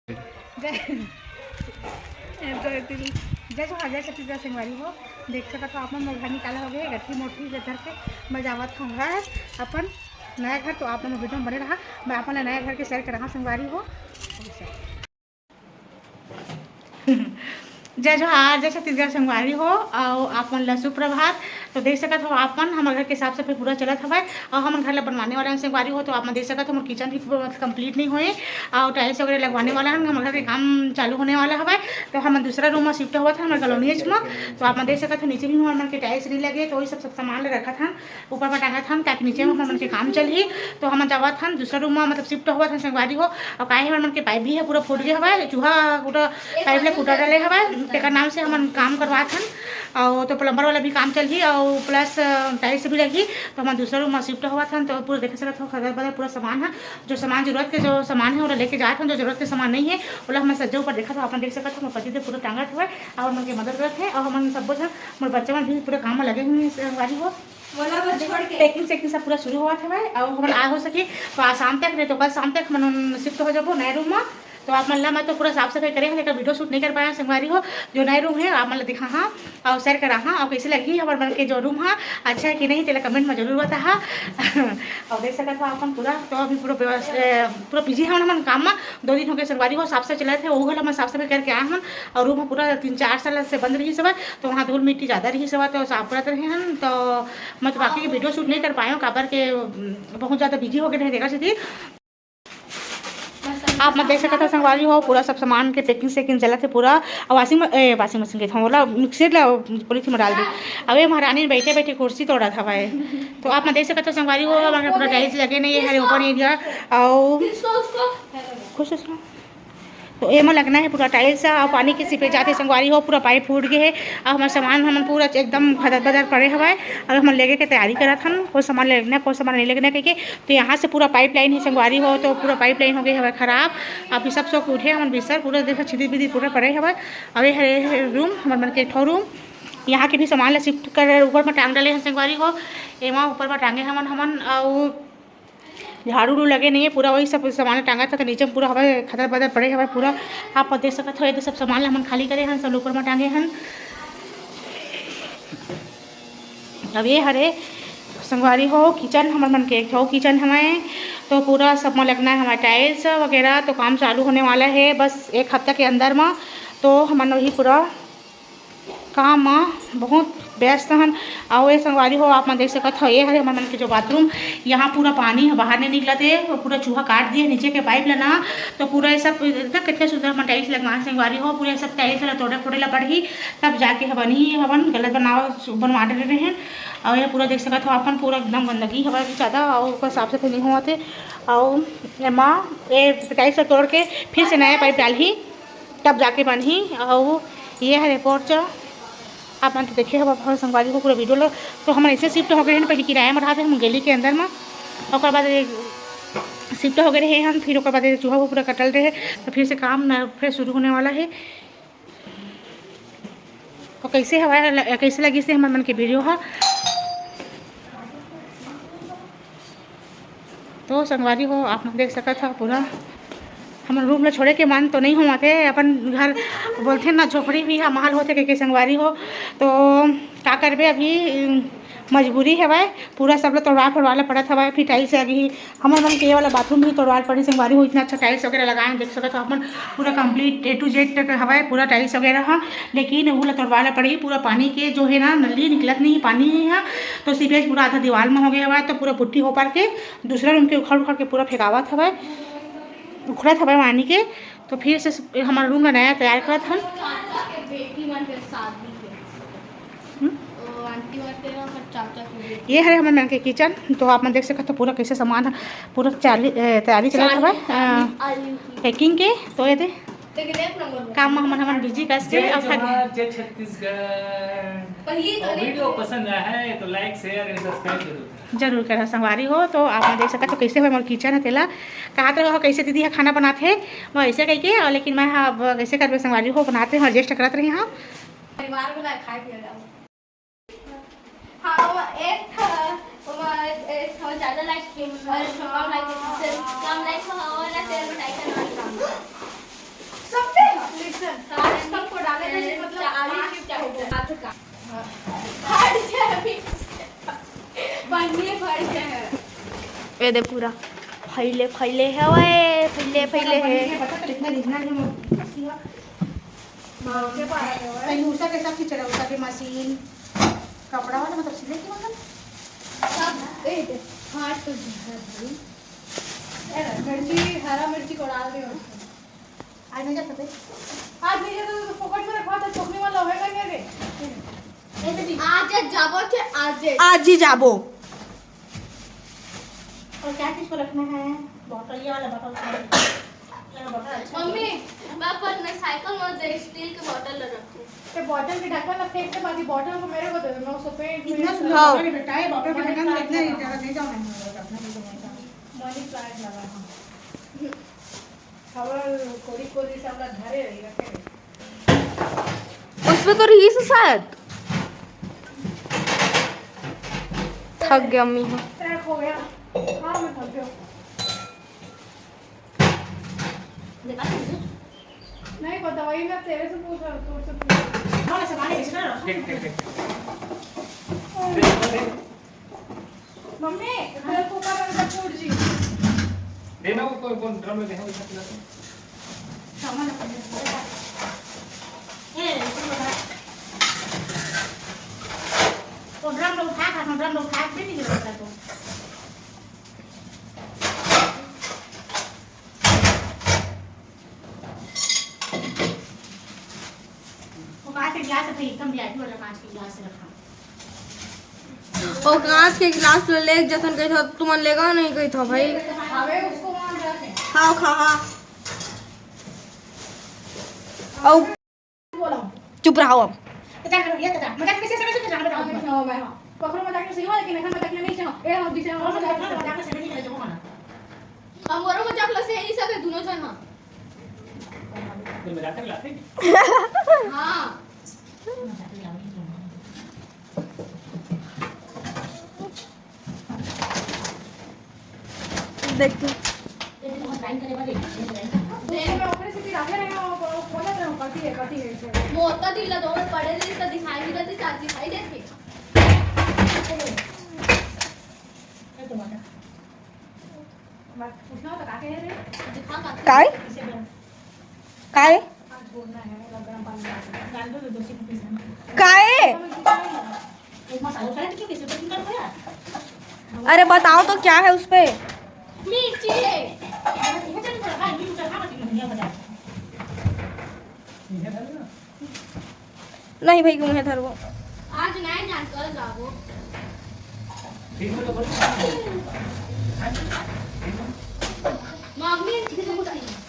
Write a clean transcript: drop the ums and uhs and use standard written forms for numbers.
जय जय जो जय छत्तीसगढ़ संगवारी हो देख सकत हो अपन मोर घर निकाला हो गए गट्ठी मोठी घर के बजावत होगा अपन नया घर। तो आप लोग वीडियो में बने रहा, मैं अपन नया घर के शेयर कर रहा संगवारी हो। जय जोहार जय छत्तीसगढ़ संगवारी हो और आपन ला सुप्रभात। तो देख सकत हो आपन हमारे घर के साफ सफाई पूरा चलत हवा और हम घर ला बनवाने वाला संगवारी हो। तो आप देख सकत हो मोर किचन भी कंप्लीट नहीं हुए और टाइल्स वगैरह लगवाने वाला है। हमारे घर के काम चालू होने वाला हवा। तो हम दूसरा रूम में शिफ्ट हुआ था हमारे कॉलोनीज में। तो आप देख सकते हो नीचे भी हमारे के टाइल्स नहीं लगे, तो वही सब सामान रखा था ऊपर में टांगा था ताकि नीचे में हमारे के काम चल ही। तो हम जावा था दूसरा रूम में मतलब शिफ्ट हुआ था संगवारी हो। और काहे हमारे के पाइप भी है पूरा फूट गया हवा, चूहा पूरा पाइप ले कूटा डाले हवा तेकर नाम से हम काम करवा था। और तो प्लम्बर वाला भी काम चल ही और प्लस टाइल्स भी लगी। तो हम दूसरा रूम में शिफ्ट हुआ था। तो पूरा देख सकते हो खदर बदर पूरा सामान है, जो सामान जरूरत के जो सामान है वो लेके जाते हैं, जो जरूरत के सामान नहीं है वो हम सज्जे ऊपर देखा। तो अपन देख सकते हो पति से पूरा टांगत हुआ और उनकी मदद करते हैं। और हम सब कुछ मोर बच्चे में भी पूरे काम में लगे हुए संगवारी हो। पैकिंग सेकिंग सब पूरा शुरू हुआ था और हम आ हो सके तो आज शाम तक नहीं तो कल शाम तक हम शिफ्ट हो जाबो नए रूम में। तो आप मतलब मैं तो पूरा साफ सफाई करे लेकिन वीडियो शूट नहीं कर पाया संगवारी हो। जो नए रूम है आप मतलब दिखा हाँ और शेयर करा हाँ और कैसे लगी हमारे मन के जो रूम हाँ अच्छा है कि नहीं तेरा कमेंट में जरूर बता हाँ। और देख सकते हो अपन पूरा तो अभी पूरा बिजी है हम काम में 2 दिन हो गए संगवारी हो। साफ सफाई चला थे वो हम साफ सफाई करके आए हम और रूम पूरा 3-4 साल से बंद रही सब। तो वहाँ धूल मिट्टी ज़्यादा रही सब तो साफ करते रहे हम। तो मैं तो बाकी वीडियो शूट नहीं कर पाया हूँ काबर के बहुत ज़्यादा बिजी हो गए रहे देखा से। आप मत देख सकते हो संगवारी हो पूरा सब सामान के पैकिंग सेकिंग चला थे पूरा। और वाशिंग मशीन के था बोला मिक्सर ला पॉलीथीन में डाल दी। अबे महारानी बैठे बैठे कुर्सी तोड़ा था भाई। तो आप मत देख सकते हो संगवारी हो हमारे पूरा टाइल्स लगे नहीं है ऊपर एरिया और खुश तो एम लगना है पूरा टाइल्स और पानी के सिपे जाते संगवारी हो पूरा पाइप फूट गए है। और हमारे सामान हम पूरा एकदम खदर बदर पड़े हवा और हम लेके के तैयारी करा था कोई सामान लगना कोई सामान नहीं लगना कह। तो यहाँ से पूरा पाइप लाइन ही संगवारी हो तो पूरा पाइप लाइन हो गई हवा खराब। अभी सब शौक उठे हमारे बिस्तर पूरा देखो छिदी बिदी पूरा पड़े हवा। और ये रूम हमारे मन के ठो रूम यहाँ के भी सामान ला शिफ्ट कर ऊपर में टांग डाले हैं संगवारी हो। एमा ऊपर में टांगे हमन और झाड़ू उड़ू लगे नहीं है पूरा वही सब सामान टांगा था। तो नीचे पूरा हवा खदर बदर पड़े हवा पूरा आप देख सकते हो। ये सब सामान हम खाली करे हैं सब ऊपर में टांगे हैं। अब ये हरे संगवारी हो किचन हमारे मन के एक हो किचन हमें तो पूरा सब में लगना है हमारे टाइल्स वगैरह। तो काम चालू होने वाला है बस 1 हफ्ता के अंदर में। तो हमारे वही पूरा काम बहुत व्यस्त हन। और ये संगवारी हो आप देख सकते हो ये है हमारे मन के जो बाथरूम यहाँ पूरा पानी है बाहर नहीं निकला थे तो पूरा चूहा काट दिए नीचे के पाइप लेना। तो पूरा ये सब कितने सुंदर हम टाइल्स लगवाए संगवारी हो पूरे सब टाइल्स तोड़े फोड़े ला पड़ी तब जाके हवन ही हवन गलत बनवा दे रहे हैं। और ये पूरा देख सकते हो अपन पूरा एकदम गंदगी हवा भी ज़्यादा और साफ सफाई नहीं हुआ थे। और माँ ये टाइल्स तोड़ के फिर से नया पाइप डाल ही तब जाके बन ही। और ये है रिपोर्ट आप तो देखिए हम संगवारी को पूरा वीडियो लो। तो हम ऐसे शिफ्ट हो गए हैं पहले किराया में रहा थे हम गली के अंदर में और बाद शिफ्ट हो गए रहे हम फिर बाद चूहा को पूरा कटल रहे। तो फिर से काम फिर शुरू होने वाला है। और कैसे हवा कैसे लगी से हमारे मन के वीडियो है। तो संगवारी हो आप देख सकता था पूरा हमारे रूम में छोड़े के मन तो नहीं हुआ थे अपन घर बोलते ना झोपड़ी भी है महल होते के संगवारी हो। तो क्या करबे अभी मजबूरी है भाई पूरा सब लोग तोड़वा फोड़वाला पड़ा था भाई। फिर टाइल्स लगी हमारे मन के ये वाला बाथरूम भी तोड़वा पड़ी संगवारी हो। इतना अच्छा टाइल्स वगैरह लगाए देख सकते हो अपन पूरा कंप्लीट A to Z तक हवा पूरा टाइल्स वगैरह हाँ। लेकिन वो तोड़वाला पड़ी पूरा पानी के जो है ना नली निकलत नहीं पानी है। तो सीपेज पूरा आधा दीवार में हो गया हुआ तो पूरा पुट्टी हो पार के दूसरा रूम के उखड़ उखड़ के पूरा फेंकावा था भाई उखड़ा था भाई पानी के। तो फिर से हमारा रूम का नया तैयार करा था। ये है हमारे मन के किचन। तो आप देख सकते हो पूरा कैसे सामान है पूरा तैयारी चला था भाई पैकिंग के। तो ये दे काम में हम बिजी कैसे जय छत्तीसगढ़ वीडियो पसंद आया है तो लाइक शेयर एंड सब्सक्राइब जरूर करा संगवारी हो। तो आप देख सकते हो कैसे हमारे किचन है तेला कहा तो कैसे दीदी है खाना बनाते हैं मैं ऐसे कह के और लेकिन मैं हाँ कैसे कर संगवारी हो बनाते हैं एडजस्ट करते रहे हाँ परिवार को खाए पिए हाँ एक ज़्यादा लाइक और कम लाइक हो और ना तेल में टाइट करना फैले दे पूरा फैले फैले है ओए फैले है पता तो इतना दिखना नहीं मुझे के पास है वो कहीं उषा के सब चीज चला उषा की मशीन कपड़ा वाला मतलब सिले की मतलब सब देख हाथ तो मिर्ची हरा मिर्ची को डाल दियो आज नहीं जा सकते आज नहीं तो फोकट में रखवा तो चोकनी वाला होएगा क्या रे ऐसे भी आज जाबो छे आज ही जाबो और क्या चीज को रखना है बॉटल ये वाला बॉटल ये वाला बॉटल अच्छा मम्मी मैं पर मैं साइकिल में दे स्टील के बोतल रखूं ते बॉटल के ढक्कन रख फेंक के बाकी बॉटल को मेरे को दे दो मैं उसको पेंट इतना सुंदर हाँ। बॉटल है बेटा ये बॉटल का ढक्कन इतना नहीं जाओ नहीं रखना नहीं तो मनी प्लांट लगा हां खबर कोड़ी कोड़ी सब लोग धरे रही रखे उस पे तो रही से शायद थक गया अम्मी ट्रैक हो गया हां मैं थक गया नहीं पता वही मैं तेरे से पूछ रहा हूं तू से पूछ और सामान ऐसे ना रखो ठीक ठीक ठीक मम्मी तेरे को का मैं पूछ जी देना वो कौन ड्रम में देना वो सब सामान अपन ये तो ड्रम लोग उठा फिर नहीं गिरता तो वो कांच के गिलास पे एकदम वीआईपी वाला कांच के गिलास रखा और कांच के गिलास ले जतन गई था तुम लेगा नहीं गई था भाई हवे उसको वहां रखे खाओ खा औ बोला चुप रहो अब तो क्या करो ये तो मजाक कैसे समझ के जाना मैं बताओ मैं हां पकड़ो मजाक नहीं सीखो लेकिन এখন मजाक नहीं सीखो ए हम दिसे और हम मजाक मजाक मजाक से नहीं करे जो माना हम वरो मजाक लसे नहीं सके दोनों जन हां तो मजाक कर लाते हैं हां देख तू ये तो लाइन करे वाले देख मैं ऊपर से रखे रहेगा वो बोला था कटी है मोता दिला दो पड़े रे तो दिखाई नहीं देती चाची दिखाई देती ये तो माना मैं पूछना तो काके है रे दिखा का काय इसे भी काय आज छोड़ना है गरम पानी डाल दो दो से पीस काय एक मसाला सारा क्यों कैसे तो कर पाया अरे बताओ तो क्या है उस पे मिर्ची ये चल कर भाई ये चल खा मत नहीं बता इन्हें डालना नहीं भाई क्यों है थर वो आज नहीं जान कर जाबो ठीक है तो बोलो मम्मी ठीक है